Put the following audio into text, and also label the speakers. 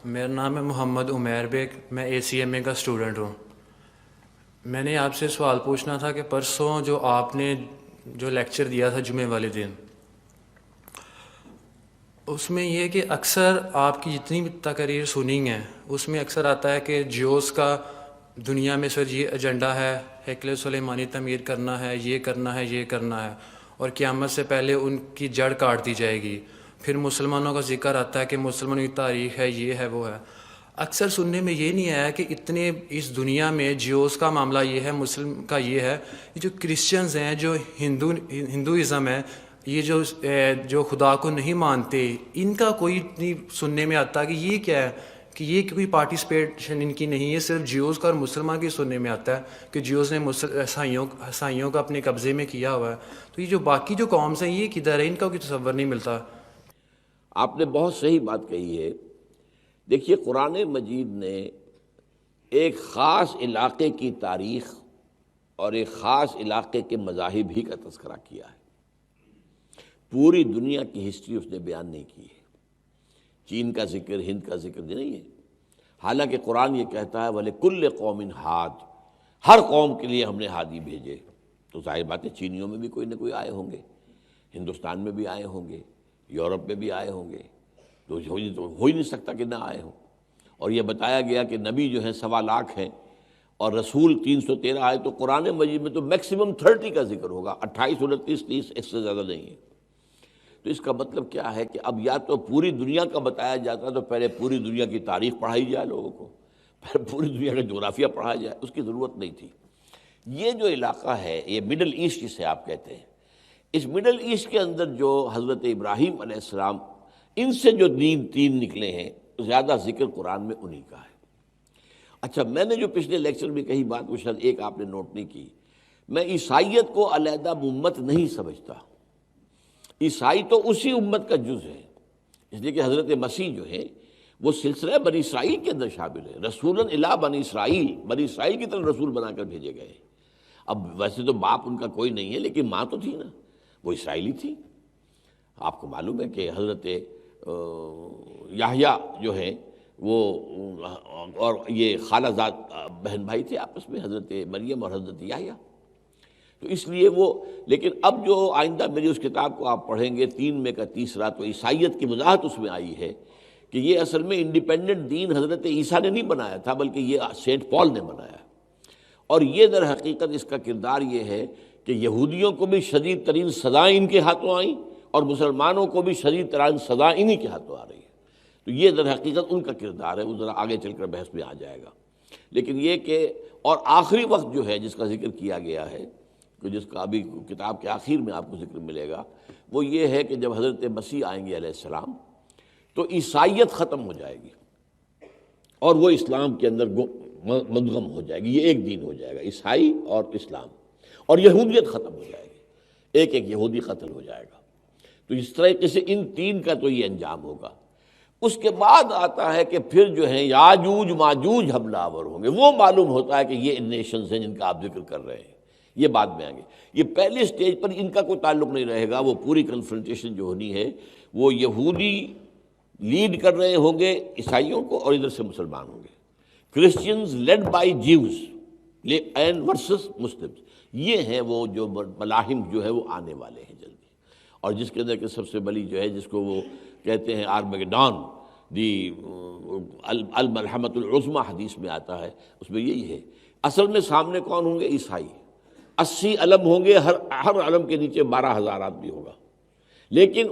Speaker 1: میرا نام ہے محمد عمیر بیگ، میں ACMA کا اسٹوڈنٹ ہوں۔ میں نے آپ سے سوال پوچھنا تھا کہ پرسوں جو آپ نے جو لیکچر دیا تھا جمعے والے دن، اس میں یہ کہ اکثر آپ کی جتنی بھی تقاریر سنی ہیں اس میں اکثر آتا ہے کہ جیوز کا دنیا میں سر یہ ایجنڈا ہے، ہیکل سلیمانی تعمیر کرنا ہے، یہ کرنا ہے، یہ کرنا ہے، اور قیامت سے پہلے ان کی جڑ کاٹ دی جائے گی۔ پھر مسلمانوں کا ذکر آتا ہے کہ مسلمانوں کی تاریخ ہے، یہ ہے، وہ ہے۔ اکثر سننے میں یہ نہیں آیا کہ اتنے اس دنیا میں جیوز کا معاملہ یہ ہے، مسلم کا یہ ہے، یہ جو کرسچنز ہیں، جو ہندوازم ہے، یہ جو خدا کو نہیں مانتے، ان کا کوئی نہیں سننے میں آتا کہ یہ کیا ہے، کہ یہ کوئی پارٹیسپیشن ان کی نہیں ہے، صرف جیوز کا اور مسلمان کی سننے میں آتا ہے کہ جیوز نے عیسائیوں کا اپنے قبضے میں کیا ہوا ہے۔ تو یہ جو باقی جو قومز ہیں یہ کدھر ہے، ان کا کوئی تصور نہیں ملتا۔
Speaker 2: آپ نے بہت صحیح بات کہی ہے۔ دیکھیے، قرآن مجید نے ایک خاص علاقے کی تاریخ اور ایک خاص علاقے کے مذاہب ہی کا تذکرہ کیا ہے، پوری دنیا کی ہسٹری اس نے بیان نہیں کی ہے۔ چین کا ذکر، ہند کا ذکر نہیں ہے، حالانکہ قرآن یہ کہتا ہے وَلِكُلِّ قَوْمٍ ہاد، ہر قوم کے لیے ہم نے ہادی بھیجے۔ تو ظاہر بات ہے چینیوں میں بھی کوئی نہ کوئی آئے ہوں گے، ہندوستان میں بھی آئے ہوں گے، یورپ میں بھی آئے ہوں گے، تو ہو ہی نہیں سکتا کہ نہ آئے ہوں۔ اور یہ بتایا گیا کہ نبی جو ہیں 1.25 لاکھ ہیں اور رسول 313 آئے، تو قرآن مجید میں تو میکسیمم 30 کا ذکر ہوگا، 28، 29، 30، اس سے زیادہ نہیں ہے۔ تو اس کا مطلب کیا ہے کہ اب یا تو پوری دنیا کا بتایا جاتا تو پہلے پوری دنیا کی تاریخ پڑھائی جائے لوگوں کو، پھر پوری دنیا کا جغرافیہ پڑھایا جائے، اس کی ضرورت نہیں تھی۔ یہ جو علاقہ ہے، یہ مڈل ایسٹ جسے آپ کہتے ہیں، اس مڈل ایسٹ کے اندر جو حضرت ابراہیم علیہ السلام، ان سے جو تین نکلے ہیں، زیادہ ذکر قرآن میں انہی کا ہے۔ اچھا، میں نے جو پچھلے لیکچر میں کہی بات وہ شاید ایک آپ نے نوٹ نہیں کی، میں عیسائیت کو علیحدہ امت نہیں سمجھتا۔ عیسائی تو اسی امت کا جز ہے، اس لیے کہ حضرت مسیح جو ہے وہ سلسلہ بنی اسرائیل کے اندر شامل ہے، رسولاً الی بنی اسرائیل، بنی اسرائیل کی طرف رسول بنا کر بھیجے گئے۔ اب ویسے تو باپ ان کا کوئی نہیں ہے، لیکن ماں تو تھی نا، وہ اسرائیلی تھی۔ آپ کو معلوم ہے کہ حضرت یحییٰ جو ہے وہ اور یہ خالہ زاد بہن بھائی تھے آپس میں، حضرت مریم اور حضرت یحییٰ۔ تو اس لیے وہ، لیکن اب جو آئندہ میری اس کتاب کو آپ پڑھیں گے 3 میں کا تیسرا، تو عیسائیت کی وضاحت اس میں آئی ہے کہ یہ اصل میں انڈیپینڈنٹ دین حضرت عیسیٰ نے نہیں بنایا تھا، بلکہ یہ سینٹ پال نے بنایا۔ اور یہ در حقیقت اس کا کردار یہ ہے کہ یہودیوں کو بھی شدید ترین سزائیں ان کے ہاتھوں آئیں اور مسلمانوں کو بھی شدید ترین سزائیں انہی کے ہاتھوں آ رہی ہے۔ تو یہ در حقیقت ان کا کردار ہے، وہ ذرا آگے چل کر بحث میں آ جائے گا۔ لیکن یہ کہ اور آخری وقت جو ہے جس کا ذکر کیا گیا ہے، جس کا ابھی کتاب کے آخر میں آپ کو ذکر ملے گا، وہ یہ ہے کہ جب حضرت مسیح آئیں گے علیہ السلام تو عیسائیت ختم ہو جائے گی اور وہ اسلام کے اندر مدغم ہو جائے گی۔ یہ ایک دین ہو جائے گا، عیسائی اور اسلام، اور یہودیت ختم ہو جائے گی، ایک یہودی قتل ہو جائے گا۔ تو اس طریقے سے ان 3 کا تو یہ انجام ہوگا۔ اس کے بعد آتا ہے کہ پھر جو ہے یاجوج ماجوج حملہ آور ہوں گے، وہ معلوم ہوتا ہے کہ یہ نیشنز ہیں جن کا آپ ذکر کر رہے ہیں، یہ بعد میں آئیں گے۔ یہ پہلے سٹیج پر ان کا کوئی تعلق نہیں رہے گا، وہ پوری کنفرنٹیشن جو ہونی ہے وہ یہودی لیڈ کر رہے ہوں گے عیسائیوں کو، اور ادھر سے مسلمان ہوں گے، Christians lead by Jews and versus Muslims. یہ ہیں وہ جو ملاحم جو ہے وہ آنے والے ہیں جلدی، اور جس کے اندر کہ سب سے بڑی جو ہے جس کو وہ کہتے ہیں آرمیگڈون، دی الملحمۃ العظمیٰ حدیث میں آتا ہے، اس میں یہی ہے۔ اصل میں سامنے کون ہوں گے؟ عیسائی۔ 80 علم ہوں گے، ہر علم کے نیچے 12,000 آدمی ہوگا، لیکن